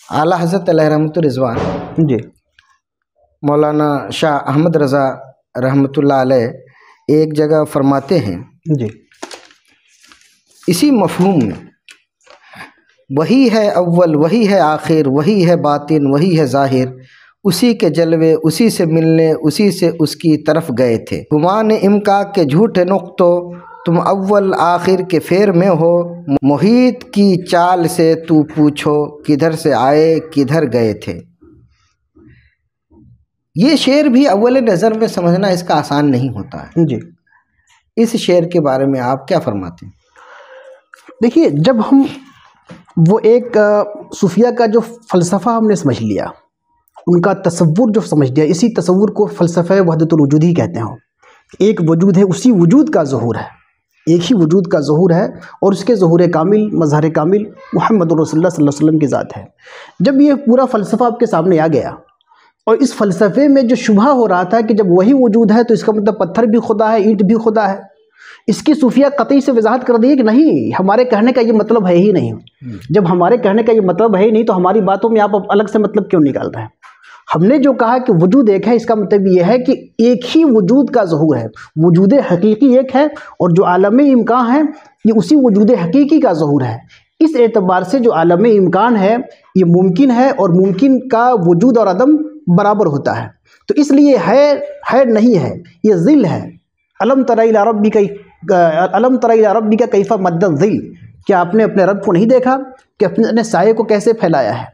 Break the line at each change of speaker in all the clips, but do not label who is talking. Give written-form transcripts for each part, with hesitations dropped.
اعلیٰ حضرت علیہ رحمۃ الرضوان
جی
مولانا شاہ احمد رضا رحمۃ اللہ علیہ ایک جگہ فرماتے ہیں
جی
اسی مفہوم میں، وہی ہے اول، وہی ہے آخر، وہی ہے باطن، وہی ہے ظاہر، اسی کے جلوے، اسی سے ملنے، اسی سے اس کی طرف گئے تھے۔ گمان امکا کے جھوٹے نقطو، تم اول آخر کے پھیر میں ہو، محیط کی چال سے تو پوچھو، کدھر سے آئے کدھر گئے تھے۔ یہ شعر بھی اول نظر میں سمجھنا اس کا آسان نہیں ہوتا ہے۔
جی
اس شعر کے بارے میں آپ کیا فرماتے ہیں؟
دیکھیے، جب ہم وہ ایک صوفیہ کا جو فلسفہ ہم نے سمجھ لیا، ان کا تصور جو سمجھ لیا، اسی تصور کو فلسفہ وحدت الوجود ہی کہتے ہیں۔ ایک وجود ہے، اسی وجود کا ظہور ہے، ایک ہی وجود کا ظہور ہے، اور اس کے ظہور کامل، مظہر کامل محمد رسول اللہ صلی اللہ علیہ وسلم کی ذات ہے۔ جب یہ پورا فلسفہ آپ کے سامنے آ گیا، اور اس فلسفے میں جو شبہ ہو رہا تھا کہ جب وہی وجود ہے تو اس کا مطلب پتھر بھی خدا ہے، اینٹ بھی خدا ہے، اس کی صوفیہ قطعی سے وضاحت کر دی کہ نہیں، ہمارے کہنے کا یہ مطلب ہے ہی نہیں۔ جب ہمارے کہنے کا یہ مطلب ہے ہی نہیں تو ہماری باتوں میں آپ الگ سے مطلب کیوں نکال رہے ہیں؟ ہم نے جو کہا کہ وجود ایک ہے، اس کا مطلب یہ ہے کہ ایک ہی وجود کا ظہور ہے، وجود حقیقی ایک ہے، اور جو عالم امکان ہے یہ اسی وجود حقیقی کا ظہور ہے۔ اس اعتبار سے جو عالم امکان ہے یہ ممکن ہے، اور ممکن کا وجود اور عدم برابر ہوتا ہے، تو اس لیے ہے نہیں ہے، یہ ذل ہے۔ الم تر الی ربک کیف مد الظل، کیا آپ نے اپنے رب کو نہیں دیکھا کہ اپنے سائے کو کیسے پھیلایا ہے؟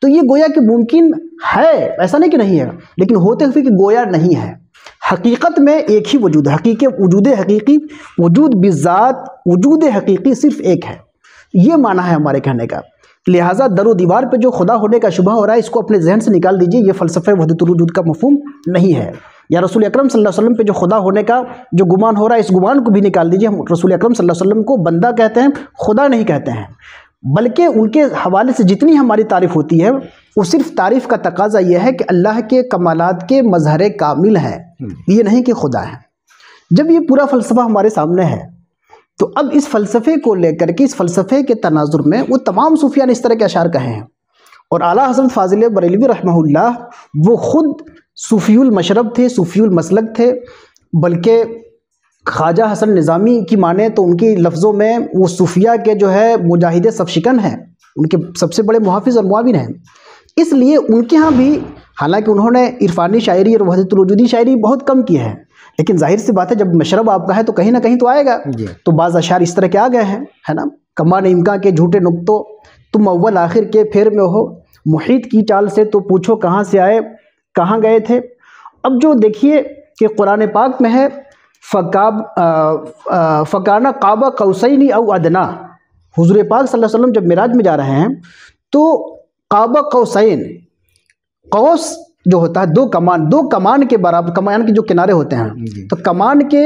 تو یہ گویا کہ ممکن ہے، ایسا نہیں کہ نہیں ہے، لیکن ہوتے ہوئے کہ گویا نہیں ہے۔ حقیقت میں ایک ہی وجود ہے، وجود حقیقی، وجود بذات، وجود حقیقی صرف ایک ہے، یہ معنی ہے ہمارے کہنے کا۔ لہٰذا در و دیوار پہ جو خدا ہونے کا شبہ ہو رہا ہے، اس کو اپنے ذہن سے نکال دیجئے، یہ فلسفہ وحدت الوجود کا مفہوم نہیں ہے۔ یا رسول اکرم صلی اللہ علیہ وسلم پہ جو خدا ہونے کا جو گمان ہو رہا ہے، اس گمان کو بھی نکال دیجئے۔ ہم رسول اکرم صلی اللہ علیہ وسلم کو بندہ کہتے ہیں، خدا نہیں کہتے ہیں، بلکہ ان کے حوالے سے جتنی ہماری تعریف ہوتی ہے وہ صرف تعریف کا تقاضا یہ ہے کہ اللہ کے کمالات کے مظہر کامل ہیں، یہ نہیں کہ خدا ہے۔ جب یہ پورا فلسفہ ہمارے سامنے ہے تو اب اس فلسفے کو لے کر کے، اس فلسفے کے تناظر میں وہ تمام صوفیہ نے اس طرح کے اشعار کہے ہیں، اور اعلیٰ حضرت فاضل بریلوی رحمہ اللہ وہ خود صوفی المشرب تھے، صوفی المسلک تھے، بلکہ خواجہ حسن نظامی کی مانیں تو ان کی لفظوں میں وہ صوفیہ کے جو ہے مجاہد صف شکن ہیں، ان کے سب سے بڑے محافظ اور معاون ہیں۔ اس لیے ان کے ہاں بھی، حالانکہ انہوں نے عرفانی شاعری اور وحدت الوجودی شاعری بہت کم کی ہے، لیکن ظاہر سی بات ہے جب مشرب آپ کا ہے تو کہیں نہ کہیں تو آئے گا۔ تو بعض اشعار اس طرح کے آ گئے ہیں، ہے نا، کمان امکان کے جھوٹے نقطوں، تم اول آخر کے پھیر میں ہو، محیط کی چال سے تو پوچھو کہاں سے آئے کہاں گئے تھے۔ اب جو دیکھیے کہ قرآن پاک میں ہے فکانہ قاب قوسین او ادنا، حضور پاک صلی اللہ علیہ وسلم جب معراج میں جا رہے ہیں تو قاب قوسین، قوس جو ہوتا ہے دو کمان کے برابر، کمان کے جو کنارے ہوتے ہیں، تو کمان کے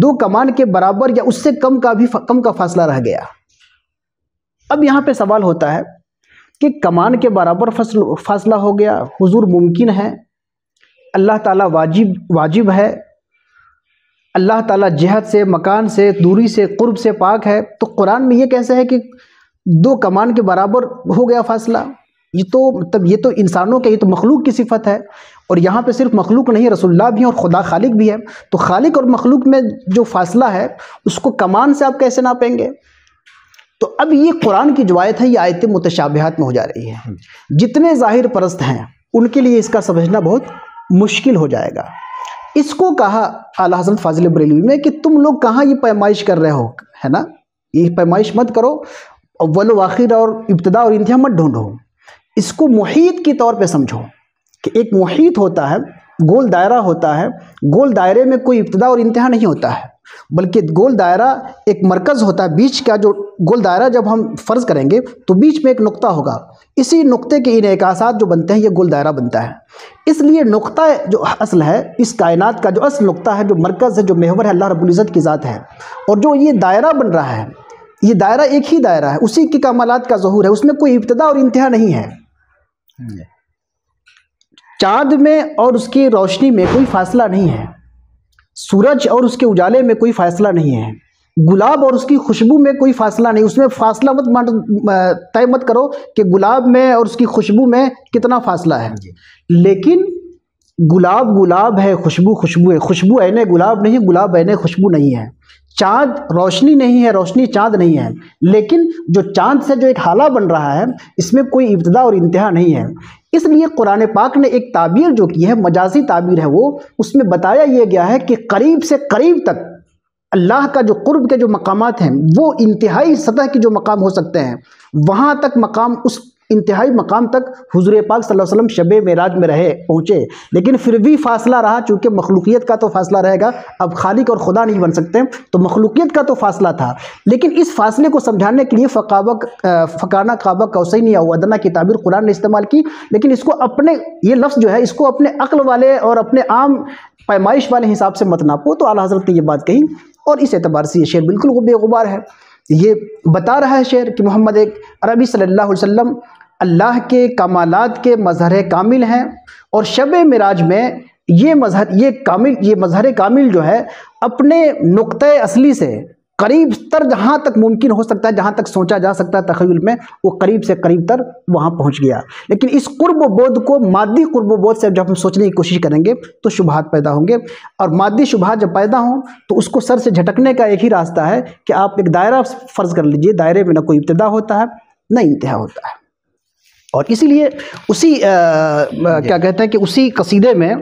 دو کمان کے برابر یا اس سے کم کا فاصلہ رہ گیا۔ اب یہاں پہ سوال ہوتا ہے کہ کمان کے برابر فاصلہ ہو گیا، حضور ممکن ہے، اللہ تعالیٰ واجب ہے، اللہ تعالیٰ جہت سے، مکان سے، دوری سے، قرب سے پاک ہے، تو قرآن میں یہ کیسے ہے کہ دو کمان کے برابر ہو گیا فاصلہ؟ یہ تو انسانوں کے، یہ تو مخلوق کی صفت ہے، اور یہاں پہ صرف مخلوق نہیں، رسول اللہ بھی ہیں اور خدا خالق بھی ہے، تو خالق اور مخلوق میں جو فاصلہ ہے اس کو کمان سے آپ کیسے ناپیں گے؟ تو اب یہ قرآن کی جو آیت ہے یہ آیت متشابہات میں ہو جا رہی ہے۔ جتنے ظاہر پرست ہیں ان کے لیے اس کا سمجھنا بہت مشکل ہو جائے گا۔ اس کو کہا اعلیٰ حضرت فاضل بریلوی میں کہ تم لوگ کہاں یہ پیمائش کر رہے ہو، ہے نا، یہ پیمائش مت کرو، اول و آخر اور ابتدا اور انتہا مت ڈھونڈو، اس کو محیط کی طور پہ سمجھو کہ ایک محیط ہوتا ہے، گول دائرہ ہوتا ہے، گول دائرے میں کوئی ابتدا اور انتہا نہیں ہوتا ہے، بلکہ گول دائرہ ایک مرکز ہوتا ہے، بیچ کا جو گول دائرہ جب ہم فرض کریں گے تو بیچ میں ایک نقطہ ہوگا، اسی نقطے کے انعکاسات جو بنتے ہیں یہ گول دائرہ بنتا ہے۔ اس لیے نقطہ جو اصل ہے اس کائنات کا، جو اصل نقطہ ہے، جو مرکز ہے، جو محور ہے، اللہ رب العزت کی ذات ہے، اور جو یہ دائرہ بن رہا ہے یہ دائرہ ایک ہی دائرہ ہے، اسی کی کمالات کا ظہور ہے، اس میں کوئی ابتدا اور انتہا نہیں ہے۔ چاند میں اور اس کی روشنی میں کوئی فاصلہ نہیں ہے، سورج اور اس کے اجالے میں کوئی فاصلہ نہیں ہے، گلاب اور اس کی خوشبو میں کوئی فاصلہ نہیں، اس میں فاصلہ طے مت کرو کہ گلاب میں اور اس کی خوشبو میں کتنا فاصلہ ہے، لیکن گلاب گلاب ہے، خوشبو خوشبو ہے، خوشبو عین گلاب نہیں، گلاب عین خوشبو نہیں ہے، چاند روشنی نہیں ہے، روشنی چاند نہیں ہے، لیکن جو چاند سے جو ایک حالہ بن رہا ہے اس میں کوئی ابتدا اور انتہا نہیں ہے۔ اس لیے قرآن پاک نے ایک تعبیر جو کی ہے، مجازی تعبیر ہے، وہ اس میں بتایا یہ گیا ہے کہ قریب سے قریب تک اللہ کا جو قرب کے جو مقامات ہیں وہ انتہائی سطح کے جو مقام ہو سکتے ہیں، وہاں تک مقام، اس انتہائی مقام تک حضور پاک صلی اللہ علیہ وسلم شب معراج میں پہنچے، لیکن پھر بھی فاصلہ رہا، چونکہ مخلوقیت کا تو فاصلہ رہے گا، اب خالق اور خدا نہیں بن سکتے، تو مخلوقیت کا تو فاصلہ تھا، لیکن اس فاصلے کو سمجھانے کے لیے فکانہ قاب قوسین او ادنیٰ کی تعبیر قرآن نے استعمال کی، لیکن اس کو اپنے، یہ لفظ جو ہے اس کو اپنے عقل والے اور اپنے عام پیمائش والے حساب سے مت ناپو، تو اعلیٰ حضرت نے یہ بات کہی، اور اس اعتبار سے یہ شعر بالکل بے غبار ہے۔ یہ بتا رہا ہے شعر کہ محمد ایک عربی صلی اللہ علیہ وسلم اللہ کے کمالات کے مظہر کامل ہیں، اور شب معراج میں یہ مظہر کامل جو ہے اپنے نقطۂ اصلی سے قریب تر جہاں تک ممکن ہو سکتا ہے، جہاں تک سوچا جا سکتا ہے تخیل میں، وہ قریب سے قریب تر وہاں پہنچ گیا، لیکن اس قرب و بود کو، مادی قرب و بود سے جب ہم سوچنے کی کوشش کریں گے تو شبہات پیدا ہوں گے، اور مادی شبہات جب پیدا ہوں تو اس کو سر سے جھٹکنے کا ایک ہی راستہ ہے کہ آپ ایک دائرہ فرض کر لیجئے، دائرے میں نہ کوئی ابتدا ہوتا ہے نہ انتہا ہوتا ہے، اور اسی لیے اسی کیا کہتے ہیں کہ اسی قصیدے میں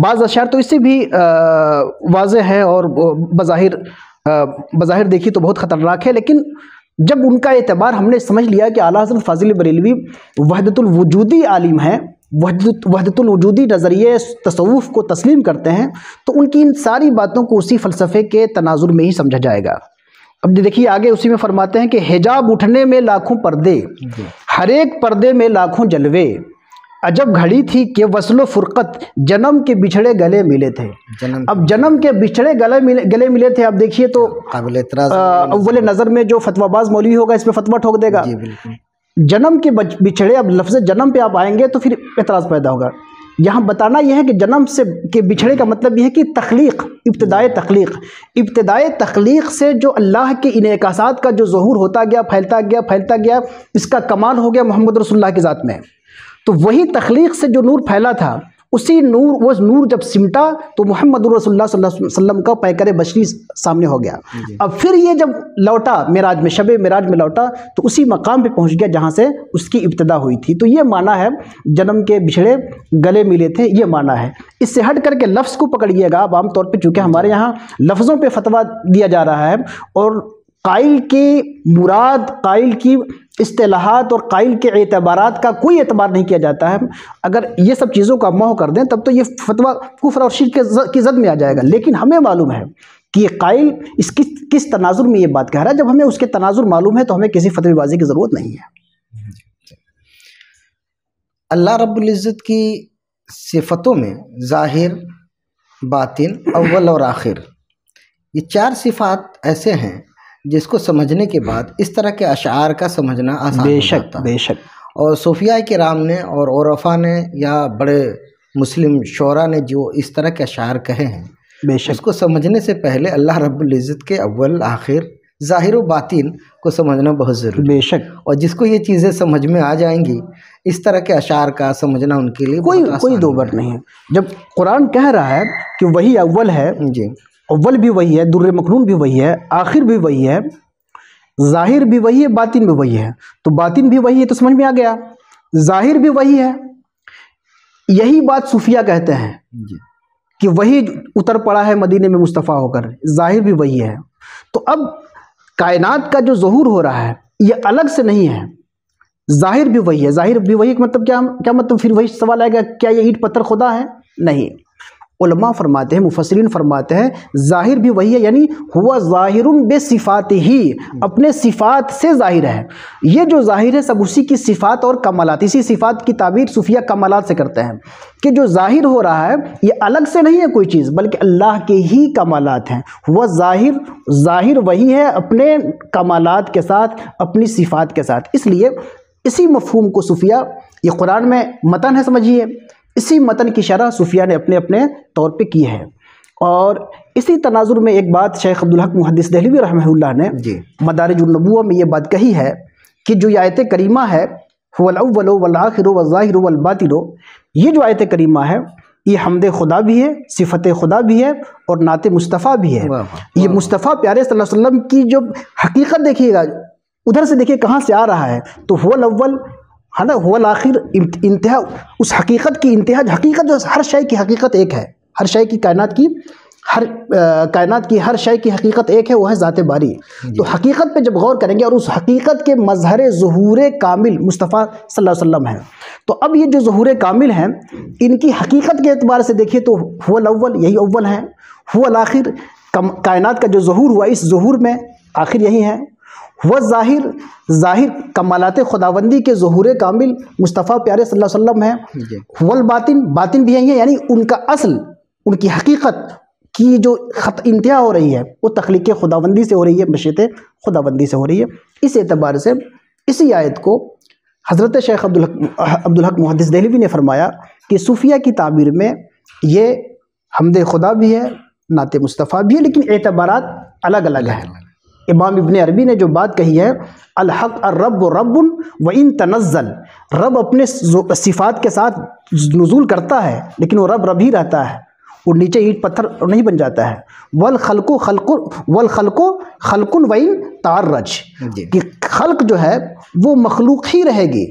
بعض اشعار تو اس سے بھی واضح ہے اور بظاہر دیکھی تو بہت خطرناک ہے، لیکن جب ان کا اعتبار ہم نے سمجھ لیا کہ اعلیٰ حضرت فاضل بریلوی وحدت الوجودی عالم ہیں، وحدت الوجودی نظریے تصوف کو تسلیم کرتے ہیں، تو ان کی ان ساری باتوں کو اسی فلسفے کے تناظر میں ہی سمجھا جائے گا۔ اب دیکھیے آگے اسی میں فرماتے ہیں کہ حجاب اٹھنے میں لاکھوں پردے، ہر ایک پردے میں لاکھوں جلوے، عجب گھڑی تھی کہ وصل و فرقت جنم کے بچھڑے گلے ملے تھے۔ اب جنم کے بچھڑے گلے ملے تھے، اب دیکھیے تو
قابل اعتراض
اول نظر میں جو فتویٰ باز مولوی ہوگا اس پہ فتویٰ ٹھوک دے گا، جنم کے بچھڑے، اب لفظ جنم پہ آپ آئیں گے تو پھر اعتراض پیدا ہوگا۔ یہاں بتانا یہ ہے کہ جنم سے کے بچھڑے کا مطلب یہ ہے کہ تخلیق، ابتدائے تخلیق سے جو اللہ کے انعکاسات کا جو ظہور ہوتا گیا، پھیلتا گیا، اس کا کمال ہو گیا محمد رسول اللہ کی ذات میں، تو وہی تخلیق سے جو نور پھیلا تھا، اسی وہ نور جب سمٹا تو محمد رسول اللہ صلی اللہ علیہ وسلم کا پیکر بشری سامنے ہو گیا۔ اب پھر یہ جب لوٹا معراج میں، شب معراج میں لوٹا تو اسی مقام پہ پہنچ گیا جہاں سے اس کی ابتدا ہوئی تھی، تو یہ معنی ہے جنم کے بچھڑے گلے ملے تھے، یہ معنی ہے۔ اس سے ہٹ کر کے لفظ کو پکڑیے گا اب، عام طور پہ چونکہ ہمارے یہاں لفظوں پہ فتویٰ دیا جا رہا ہے، اور قائل کی مراد، قائل کی اصطلاحات اور قائل کے اعتبارات کا کوئی اعتبار نہیں کیا جاتا ہے۔ اگر یہ سب چیزوں کو محو کر دیں تب تو یہ فتویٰ کفر اور شرک کی زد میں آ جائے گا، لیکن ہمیں معلوم ہے کہ یہ قائل اس کس تناظر میں یہ بات کہہ رہا ہے۔ جب ہمیں اس کے تناظر معلوم ہے تو ہمیں کسی فتوی بازی کی ضرورت نہیں ہے۔
اللہ رب العزت کی صفتوں میں ظاہر، باطن، اول اور آخر، یہ چار صفات ایسے ہیں جس کو سمجھنے کے بعد اس طرح کے اشعار کا سمجھنا آسان ہو جاتا ہے۔
بے شک۔
اور صوفیاء کرام نے اور عرفاء نے یا بڑے مسلم شعراء نے جو اس طرح کے اشعار کہے ہیں،
بے شک،
اس کو سمجھنے سے پہلے اللہ رب العزت کے اول، آخر، ظاہر و باطن کو سمجھنا بہت ضروری ہے۔
بے شک،
اور جس کو یہ چیزیں سمجھ میں آ جائیں گی، اس طرح کے اشعار کا سمجھنا ان کے لیے
کوئی دو بات نہیں ہے۔ جب قرآن کہہ رہا ہے کہ وہی اول ہے،
جی،
اول بھی وہی ہے، در مکنون بھی وہی ہے، آخر بھی وہی ہے، ظاہر بھی وہی ہے، باطن بھی وہی ہے، تو باطن بھی وہی ہے تو سمجھ میں آ گیا، ظاہر بھی وہی ہے۔ یہی بات صوفیہ کہتے ہیں کہ وہی اتر پڑا ہے مدینے میں مصطفیٰ ہو کر، ظاہر بھی وہی ہے۔ تو اب کائنات کا جو ظہور ہو رہا ہے یہ الگ سے نہیں ہے، ظاہر بھی وہی ہے، ظاہر بھی وہی کا مطلب کیا مطلب؟ پھر وہی سوال آئے گا کیا یہ اینٹ پتھر خدا ہے؟ نہیں، علماء فرماتے ہیں، مفسرین فرماتے ہیں ظاہر بھی وہی ہے، یعنی ہوا ظاہر بصفات ہی، اپنے صفات سے ظاہر ہے۔ یہ جو ظاہر ہے سب اسی کی صفات اور کمالات، اسی صفات کی تعبیر صوفیہ کمالات سے کرتے ہیں کہ جو ظاہر ہو رہا ہے یہ الگ سے نہیں ہے کوئی چیز، بلکہ اللہ کے ہی کمالات ہیں۔ ہوا ظاہر وہی ہے اپنے کمالات کے ساتھ، اپنی صفات کے ساتھ۔ اس لیے اسی مفہوم کو صوفیہ، یہ قرآن میں متن ہے سمجھیے، اسی متن کی شرح صوفیہ نے اپنے طور پہ کی ہے، اور اسی تناظر میں ایک بات شیخ عبدالحق محدث دہلوی رحمہ اللہ نے
جی
مدارج النبوہ میں یہ بات کہی ہے کہ جو یہ آیت کریمہ ہے هو الاول والآخر والظاہر والباطن، یہ جو آیت کریمہ ہے یہ حمد خدا بھی ہے، صفت خدا بھی ہے، اور نعت مصطفیٰ بھی ہے۔ یہ مصطفیٰ پیارے صلی اللہ علیہ وسلم کی جو حقیقت دیکھیے گا، ادھر سے دیکھیے کہاں سے آ رہا ہے، تو هو الاول ہے نا، هو الآخر، انتہا اس حقیقت کی انتہا، حقیقت جو ہر شے کی حقیقت ایک ہے، ہر شے کی کائنات کی ہر شے کی حقیقت ایک ہے، وہ ہے ذات باری۔ تو حقیقت پہ جب غور کریں گے، اور اس حقیقت کے مظہر ظہور کامل مصطفیٰ صلی اللہ علیہ وسلم ہے، تو اب یہ جو ظہور کامل ہیں ان کی حقیقت کے اعتبار سے دیکھیے تو هو الاول، یہی اول ہے، هو الآخر، کائنات کا جو ظہور ہوا اس ظہور میں آخر یہی ہے، وہ ظاہر کمالات خداوندی کے ظہور کامل مصطفیٰ پیارے صلی اللہ علیہ وسلم ہے، هو الباطن، باطن بھی یہی ہے، یعنی ان کا اصل، ان کی حقیقت کی جو انتہا ہو رہی ہے وہ تخلیق خداوندی سے ہو رہی ہے، مشیت خداوندی سے ہو رہی ہے۔ اس اعتبار سے اسی آیت کو حضرت شیخ عبدالحق محدث دہلوی نے فرمایا کہ صوفیہ کی تعبیر میں یہ حمد خدا بھی ہے، نعت مصطفیٰ بھی ہے، لیکن اعتبارات الگ الگ ہیں۔ امام ابن عربی نے جو بات کہی ہے، الحق الرب رب وان تنزل، رب اپنے صفات کے ساتھ نزول کرتا ہے لیکن وہ رب ہی رہتا ہے، اور نیچے اینٹ پتھر نہیں بن جاتا ہے۔ والخلق خلق وان تعرج، کہ خلق جو ہے وہ مخلوق ہی رہے گی،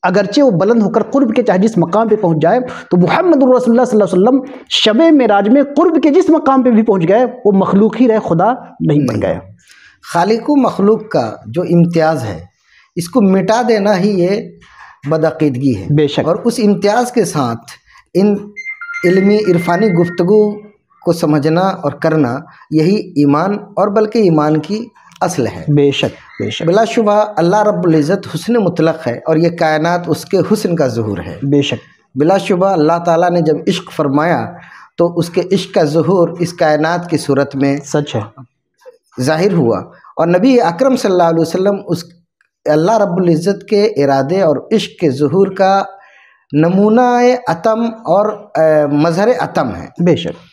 اگرچہ وہ بلند ہو کر قرب کے چاہے جس مقام پہ پہنچ جائے۔ تو محمد رسول اللہ صلی اللہ علیہ وسلم شب معراج میں قرب کے جس مقام پہ بھی پہنچ گئے وہ مخلوق ہی رہے، خدا نہیں بن گئے۔
خالق و مخلوق کا جو امتیاز ہے اس کو مٹا دینا ہی یہ بدعقیدگی ہے،
بے شک،
اور اس امتیاز کے ساتھ ان علمی عرفانی گفتگو کو سمجھنا اور کرنا یہی ایمان، اور بلکہ ایمان کی اصل ہے۔
بے شک بے شک،
بلا شبہ اللہ رب العزت حسن مطلق ہے، اور یہ کائنات اس کے حسن کا ظہور ہے۔
بے شک،
بلا شبہ اللہ تعالیٰ نے جب عشق فرمایا تو اس کے عشق کا ظہور اس کائنات کی صورت میں
سچ ہے،
ظاہر ہوا، اور نبی اکرم صلی اللہ علیہ وسلم اس اللہ رب العزت کے ارادے اور عشق کے ظہور کا نمونہ اتم اور مظہر اتم ہے۔
بے شک۔